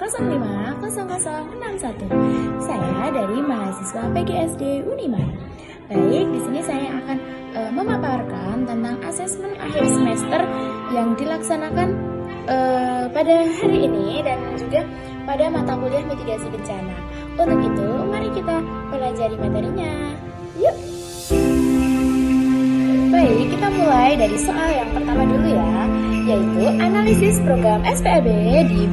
050061. Saya dari mahasiswa PGSD Unima. Baik, di sini saya akan memaparkan tentang asesmen akhir semester yang dilaksanakan pada hari ini dan juga pada mata kuliah mitigasi bencana. Untuk itu, mari kita pelajari materinya. Yuk! Baik, kita mulai dari soal yang pertama dulu ya, yaitu analisis program SPAB di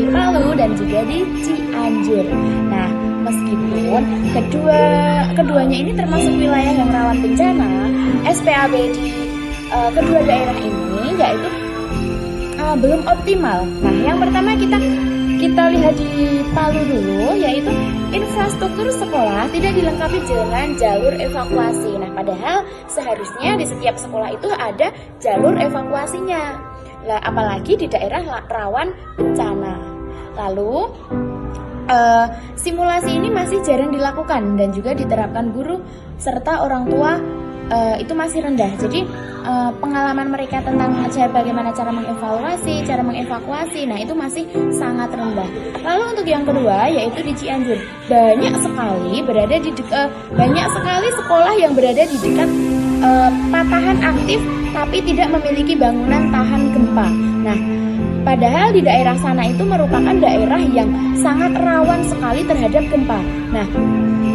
Palu dan juga di Cianjur. Nah, meskipun keduanya ini termasuk wilayah yang rawan bencana, SPAB di kedua daerah ini yaitu belum optimal. Nah, yang pertama kita lihat di Palu dulu, yaitu infrastruktur sekolah tidak dilengkapi dengan jalur evakuasi. Nah, padahal seharusnya di setiap sekolah itu ada jalur evakuasinya. Lah, apalagi di daerah rawan bencana. Lalu simulasi ini masih jarang dilakukan dan juga diterapkan guru serta orang tua itu masih rendah. Jadi pengalaman mereka tentang bagaimana cara mengevakuasi, nah itu masih sangat rendah. Lalu untuk yang kedua yaitu di Cianjur, banyak sekali sekolah yang berada di dekat patahan aktif tapi tidak memiliki bangunan tahan gempa. Nah, padahal di daerah sana itu merupakan daerah yang sangat rawan sekali terhadap gempa. Nah,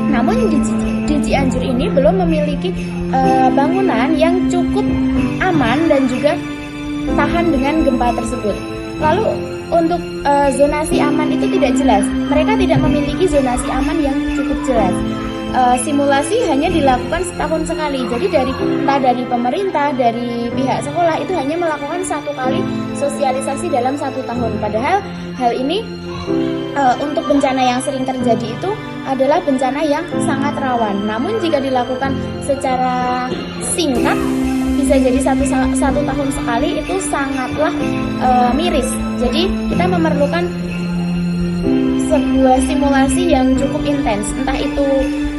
namun di Cianjur ini belum memiliki bangunan yang cukup aman dan juga tahan dengan gempa tersebut. Lalu untuk zonasi aman itu tidak jelas. Mereka tidak memiliki zonasi aman yang cukup jelas. Simulasi hanya dilakukan setahun sekali. Jadi dari pemerintah, dari pihak sekolah itu hanya melakukan satu kali sosialisasi dalam 1 tahun. Padahal hal ini untuk bencana yang sering terjadi itu adalah bencana yang sangat rawan. Namun jika dilakukan secara singkat, bisa jadi satu tahun sekali, itu sangatlah miris. Jadi kita memerlukan sebuah simulasi yang cukup intens. Entah itu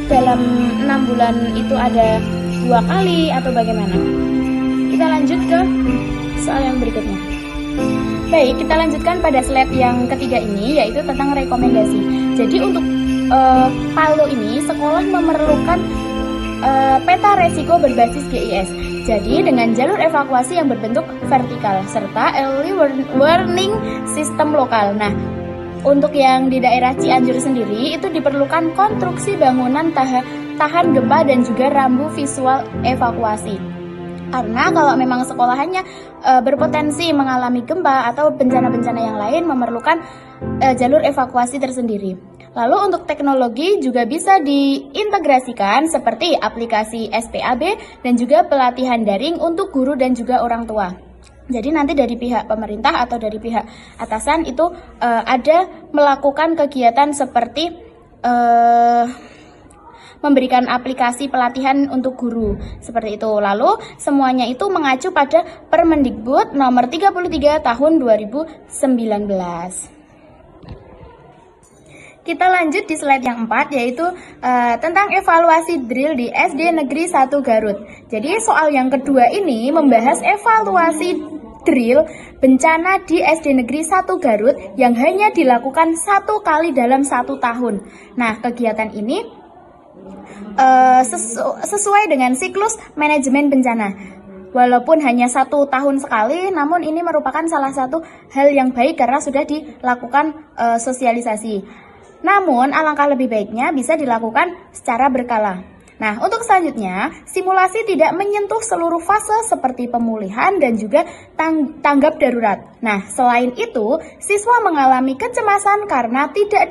dalam 6 bulan itu ada 2 kali atau bagaimana. Kita lanjut ke soal yang berikutnya. Baik, kita lanjutkan pada slide yang ketiga ini, yaitu tentang rekomendasi. Jadi untuk Palu ini, sekolah memerlukan peta resiko berbasis GIS. Jadi dengan jalur evakuasi yang berbentuk vertikal serta early warning system lokal. Nah, untuk yang di daerah Cianjur sendiri itu diperlukan konstruksi bangunan tahan gempa dan juga rambu visual evakuasi. Karena kalau memang sekolahannya berpotensi mengalami gempa atau bencana-bencana yang lain, memerlukan jalur evakuasi tersendiri. Lalu untuk teknologi juga bisa diintegrasikan seperti aplikasi SPAB dan juga pelatihan daring untuk guru dan juga orang tua. Jadi nanti dari pihak pemerintah atau dari pihak atasan itu ada melakukan kegiatan seperti memberikan aplikasi pelatihan untuk guru seperti itu. Lalu semuanya itu mengacu pada Permendikbud nomor 33 tahun 2019. Kita lanjut di slide yang 4, yaitu tentang evaluasi drill di SD Negeri 1 Garut. Jadi soal yang kedua ini membahas evaluasi drill bencana di SD Negeri 1 Garut yang hanya dilakukan 1 kali dalam 1 tahun. Nah, kegiatan ini sesuai dengan siklus manajemen bencana. Walaupun hanya 1 tahun sekali, namun ini merupakan salah satu hal yang baik karena sudah dilakukan sosialisasi. Namun, alangkah lebih baiknya bisa dilakukan secara berkala. Nah, untuk selanjutnya, simulasi tidak menyentuh seluruh fase seperti pemulihan dan juga tanggap darurat. Nah, selain itu, siswa mengalami kecemasan karena tidak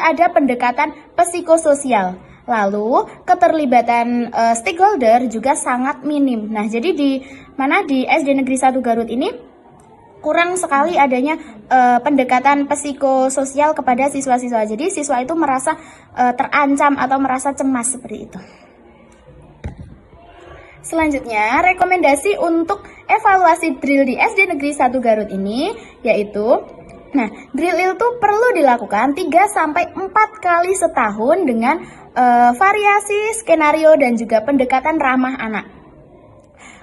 ada pendekatan psikososial. Lalu, keterlibatan stakeholder juga sangat minim. Nah, jadi di SD Negeri 1 Garut ini kurang sekali adanya pendekatan psikososial kepada siswa-siswa. Jadi siswa itu merasa terancam atau merasa cemas seperti itu. Selanjutnya, rekomendasi untuk evaluasi drill di SD Negeri 1 Garut ini yaitu, drill itu perlu dilakukan 3-4 kali setahun dengan variasi skenario dan juga pendekatan ramah anak.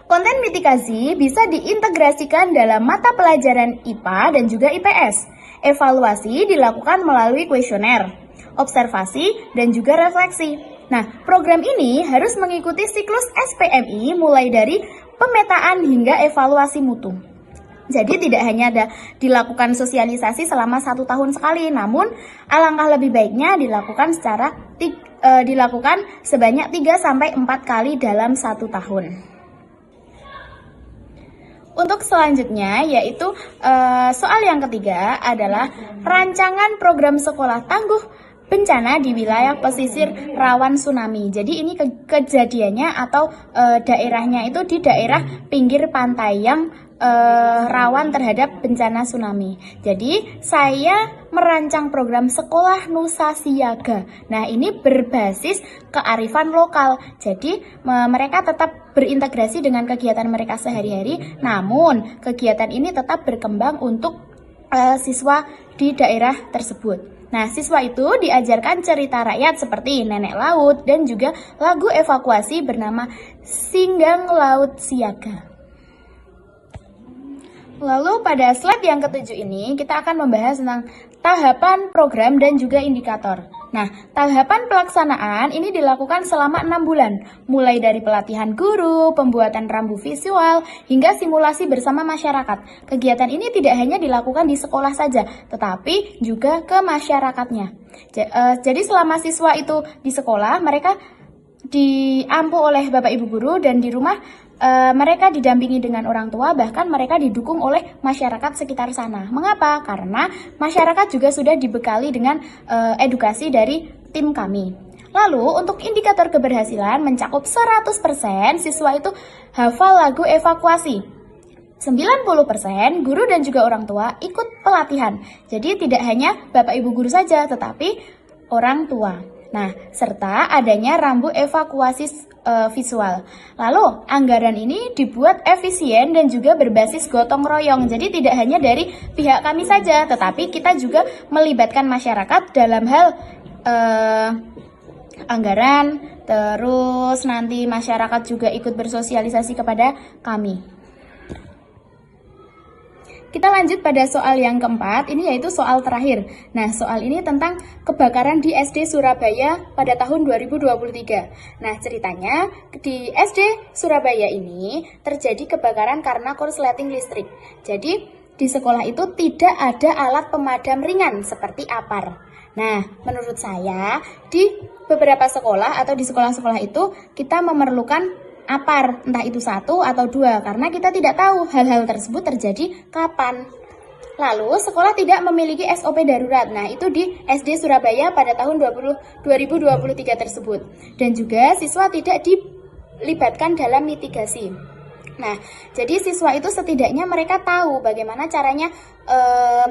Konten mitigasi bisa diintegrasikan dalam mata pelajaran IPA dan juga IPS. Evaluasi dilakukan melalui kuesioner, observasi, dan juga refleksi. Nah, program ini harus mengikuti siklus SPMI mulai dari pemetaan hingga evaluasi mutu. Jadi tidak hanya dilakukan sosialisasi selama 1 tahun sekali, namun alangkah lebih baiknya dilakukan sebanyak 3-4 kali dalam 1 tahun. Untuk selanjutnya yaitu soal yang ketiga adalah rancangan program sekolah tangguh bencana di wilayah pesisir rawan tsunami. Jadi ini kejadiannya atau daerahnya itu di daerah pinggir pantai yang rawan terhadap bencana tsunami. Jadi saya merancang program sekolah Nusa Siaga. Nah, ini berbasis kearifan lokal. Jadi mereka tetap berintegrasi dengan kegiatan mereka sehari-hari, namun kegiatan ini tetap berkembang untuk siswa di daerah tersebut. Nah, siswa itu diajarkan cerita rakyat seperti Nenek Laut dan juga lagu evakuasi bernama Singgang Laut Siaga. Lalu pada slide yang ketujuh ini kita akan membahas tentang tahapan program dan juga indikator. Nah, tahapan pelaksanaan ini dilakukan selama 6 bulan, mulai dari pelatihan guru, pembuatan rambu visual, hingga simulasi bersama masyarakat. Kegiatan ini tidak hanya dilakukan di sekolah saja, tetapi juga ke masyarakatnya. Jadi selama siswa itu di sekolah, mereka diampu oleh Bapak Ibu Guru dan di rumah mereka didampingi dengan orang tua, bahkan mereka didukung oleh masyarakat sekitar sana. Mengapa? Karena masyarakat juga sudah dibekali dengan edukasi dari tim kami. Lalu untuk indikator keberhasilan mencakup 100% siswa itu hafal lagu evakuasi. 90% guru dan juga orang tua ikut pelatihan. Jadi tidak hanya Bapak Ibu Guru saja, tetapi orang tua. Nah, serta adanya rambu evakuasi visual. Lalu, anggaran ini dibuat efisien dan juga berbasis gotong royong. Jadi tidak hanya dari pihak kami saja, tetapi kita juga melibatkan masyarakat dalam hal anggaran, terus nanti masyarakat juga ikut bersosialisasi kepada kami. Kita lanjut pada soal yang keempat, ini yaitu soal terakhir. Nah, soal ini tentang kebakaran di SD Surabaya pada tahun 2023. Nah, ceritanya di SD Surabaya ini terjadi kebakaran karena korsleting listrik. Jadi, di sekolah itu tidak ada alat pemadam ringan seperti APAR. Nah, menurut saya di beberapa sekolah atau di sekolah-sekolah itu kita memerlukan APAR, entah itu 1 atau 2, karena kita tidak tahu hal-hal tersebut terjadi kapan. Lalu, sekolah tidak memiliki SOP darurat. Nah, itu di SD Surabaya pada tahun 2023 tersebut. Dan juga siswa tidak dilibatkan dalam mitigasi. Nah, jadi siswa itu setidaknya mereka tahu bagaimana caranya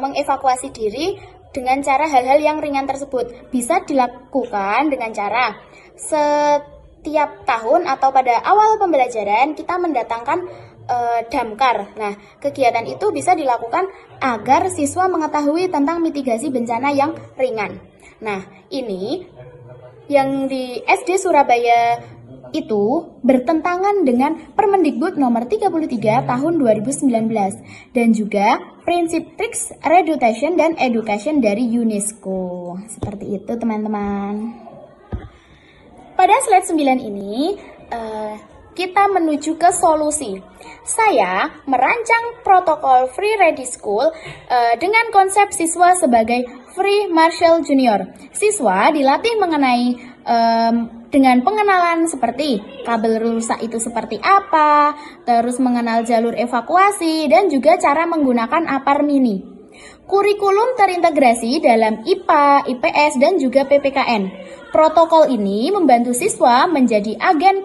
mengevakuasi diri dengan cara hal-hal yang ringan tersebut. Bisa dilakukan dengan cara setiap tahun atau pada awal pembelajaran kita mendatangkan damkar. Nah, kegiatan itu bisa dilakukan agar siswa mengetahui tentang mitigasi bencana yang ringan. Nah, ini yang di SD Surabaya itu bertentangan dengan Permendikbud nomor 33 tahun 2019 dan juga prinsip Tricks Reduction dan Education dari UNESCO. Seperti itu, teman-teman. Pada slide 9 ini, kita menuju ke solusi. Saya merancang protokol Free Ready School dengan konsep siswa sebagai Free Marshal Junior. Siswa dilatih mengenai dengan pengenalan seperti kabel rusak itu seperti apa, terus mengenal jalur evakuasi, dan juga cara menggunakan APAR mini. Kurikulum terintegrasi dalam IPA, IPS, dan juga PPKN. Protokol ini membantu siswa menjadi agen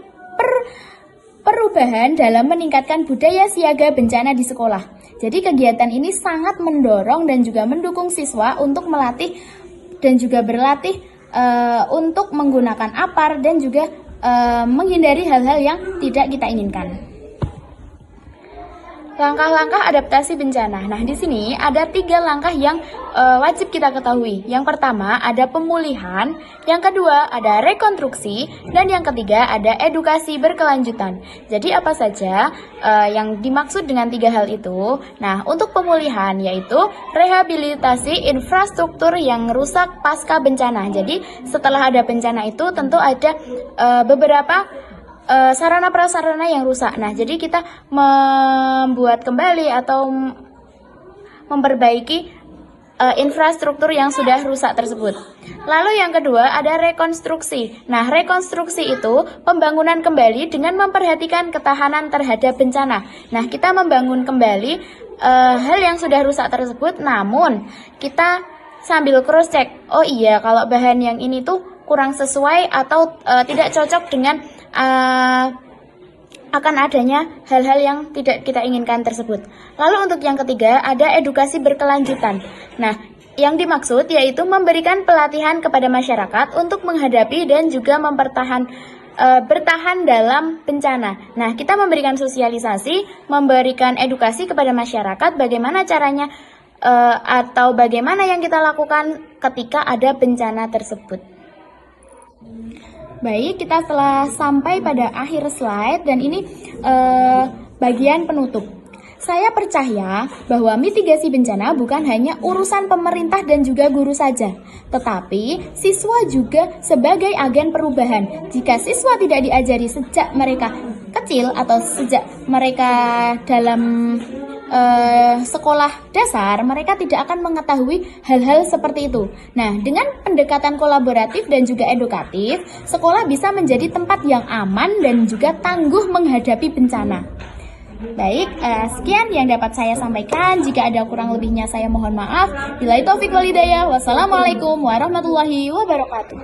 perubahan dalam meningkatkan budaya siaga bencana di sekolah. Jadi kegiatan ini sangat mendorong dan juga mendukung siswa untuk melatih dan juga berlatih untuk menggunakan APAR dan juga menghindari hal-hal yang tidak kita inginkan. Langkah-langkah adaptasi bencana. Nah, di sini ada 3 langkah yang wajib kita ketahui. Yang pertama ada pemulihan, yang kedua ada rekonstruksi, dan yang ketiga ada edukasi berkelanjutan. Jadi apa saja yang dimaksud dengan 3 hal itu? Nah, untuk pemulihan yaitu rehabilitasi infrastruktur yang rusak pasca bencana. Jadi setelah ada bencana itu tentu ada beberapa sarana prasarana yang rusak. Nah, jadi kita membuat kembali atau memperbaiki infrastruktur yang sudah rusak tersebut. Lalu yang kedua ada rekonstruksi. Nah, rekonstruksi itu pembangunan kembali dengan memperhatikan ketahanan terhadap bencana. Nah, kita membangun kembali hal yang sudah rusak tersebut, namun kita sambil cross check. Oh iya, kalau bahan yang ini tuh kurang sesuai atau tidak cocok dengan akan adanya hal-hal yang tidak kita inginkan tersebut. Lalu untuk yang ketiga ada edukasi berkelanjutan. Nah, yang dimaksud yaitu memberikan pelatihan kepada masyarakat untuk menghadapi dan juga bertahan dalam bencana. Nah, kita memberikan sosialisasi, memberikan edukasi kepada masyarakat bagaimana caranya atau bagaimana yang kita lakukan ketika ada bencana tersebut. Baik, kita telah sampai pada akhir slide dan ini bagian penutup. Saya percaya bahwa mitigasi bencana bukan hanya urusan pemerintah dan juga guru saja, tetapi siswa juga sebagai agen perubahan. Jika siswa tidak diajari sejak mereka kecil atau sejak mereka dalam sekolah dasar, mereka tidak akan mengetahui hal-hal seperti itu. Nah, dengan pendekatan kolaboratif dan juga edukatif, sekolah bisa menjadi tempat yang aman dan juga tangguh menghadapi bencana. Baik, sekian yang dapat saya sampaikan. Jika ada kurang lebihnya saya mohon maaf. Billahi taufik wal hidayah. Wassalamualaikum warahmatullahi wabarakatuh.